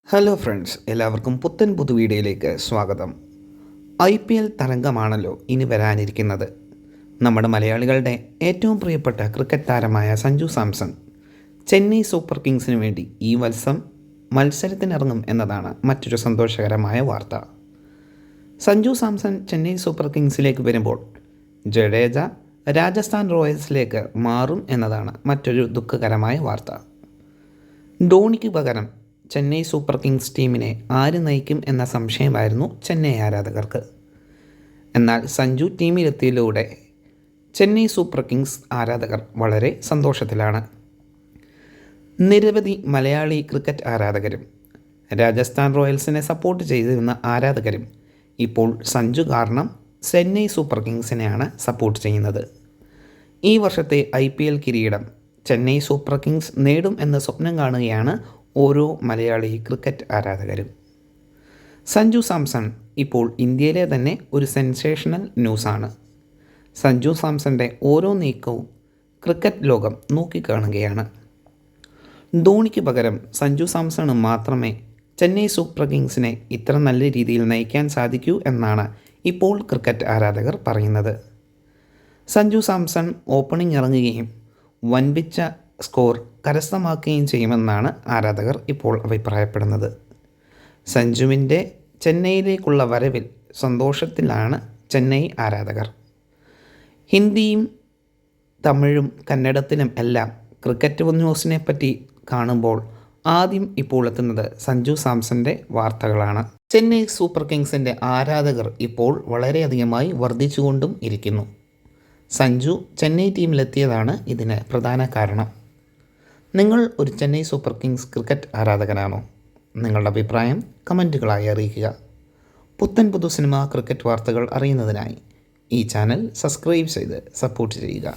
Hello friends, എല്ലാവർക്കും പുത്തൻ വീഡിയോയിലേക്ക് സ്വാഗതം. IPL തരംഗമാണല്ലോ ഇനി വരാനിരിക്കുന്നത്. നമ്മുടെ മലയാളികളുടെ ഏറ്റവും പ്രിയപ്പെട്ട ക്രിക്കറ്റ് താരമായ സഞ്ജു സാംസൺ ചെന്നൈ സൂപ്പർ കിങ്സിന് വേണ്ടി ഈ മത്സരത്തിനിറങ്ങും എന്നതാണ് മറ്റൊരു സന്തോഷകരമായ വാർത്ത. സഞ്ജു സാംസൺ ചെന്നൈ സൂപ്പർ കിങ്സിലേക്ക് വരുമ്പോൾ ജഡേജ രാജസ്ഥാൻ റോയൽസിലേക്ക് മാറും എന്നതാണ് മറ്റൊരു ദുഃഖകരമായ വാർത്ത. ധോണിക്ക് പകരം ചെന്നൈ സൂപ്പർ കിങ്സ് ടീമിനെ ആര് നയിക്കും എന്ന സംശയമായിരുന്നു ചെന്നൈ ആരാധകർക്ക്. എന്നാൽ സഞ്ജു ടീമിലെത്തിയതിലൂടെ ചെന്നൈ സൂപ്പർ കിങ്സ് ആരാധകർ വളരെ സന്തോഷത്തിലാണ്. നിരവധി മലയാളി ക്രിക്കറ്റ് ആരാധകരും രാജസ്ഥാൻ റോയൽസിനെ സപ്പോർട്ട് ചെയ്തിരുന്ന ആരാധകരും ഇപ്പോൾ സഞ്ജു കാരണം ചെന്നൈ സൂപ്പർ കിങ്സിനെയാണ് സപ്പോർട്ട് ചെയ്യുന്നത്. ഈ വർഷത്തെ IPL കിരീടം ചെന്നൈ സൂപ്പർ കിങ്സ് നേടും എന്ന സ്വപ്നം കാണുകയാണ് ഓരോ മലയാളി ക്രിക്കറ്റ് ആരാധകരും. സഞ്ജു സാംസൺ ഇപ്പോൾ ഇന്ത്യയിലെ തന്നെ ഒരു സെൻസേഷണൽ ന്യൂസാണ്. സഞ്ജു സാംസൻ്റെ ഓരോ നീക്കവും ക്രിക്കറ്റ് ലോകം നോക്കിക്കാണുകയാണ്. ധോണിക്ക് പകരം സഞ്ജു സാംസണ് മാത്രമേ ചെന്നൈ സൂപ്പർ കിങ്സിനെ ഇത്ര നല്ല രീതിയിൽ നയിക്കാൻ സാധിക്കൂ എന്നാണ് ഇപ്പോൾ ക്രിക്കറ്റ് ആരാധകർ പറയുന്നത്. സഞ്ജു സാംസൺ ഓപ്പണിംഗ് ഇറങ്ങുകയും വൻപിച്ച സ്കോർ കരസ്ഥമാക്കുകയും ചെയ്യുമെന്നാണ് ആരാധകർ ഇപ്പോൾ അഭിപ്രായപ്പെടുന്നത്. സഞ്ജുവിൻ്റെ ചെന്നൈയിലേക്കുള്ള വരവിൽ സന്തോഷത്തിലാണ് ചെന്നൈ ആരാധകർ. ഹിന്ദിയും തമിഴും കന്നഡത്തിലും എല്ലാം ക്രിക്കറ്റ് ന്യൂസിനെ പറ്റി കാണുമ്പോൾ ആദ്യം ഇപ്പോൾ എത്തുന്നത് സഞ്ജു സാംസൻ്റെ വാർത്തകളാണ്. ചെന്നൈ സൂപ്പർ കിങ്സിൻ്റെ ആരാധകർ ഇപ്പോൾ വളരെയധികമായി വർദ്ധിച്ചുകൊണ്ടും ഇരിക്കുന്നു. സഞ്ജു ചെന്നൈ ടീമിലെത്തിയതാണ് ഇതിന് പ്രധാന കാരണം. നിങ്ങൾ ഒരു ചെന്നൈ സൂപ്പർ കിങ്സ് ക്രിക്കറ്റ് ആരാധകനാണോ? നിങ്ങളുടെ അഭിപ്രായം കമൻറ്റുകളായി അറിയിക്കുക. പുതു സിനിമ ക്രിക്കറ്റ് വാർത്തകൾ അറിയുന്നതിനായി ഈ ചാനൽ സബ്സ്ക്രൈബ് ചെയ്ത് സപ്പോർട്ട് ചെയ്യുക.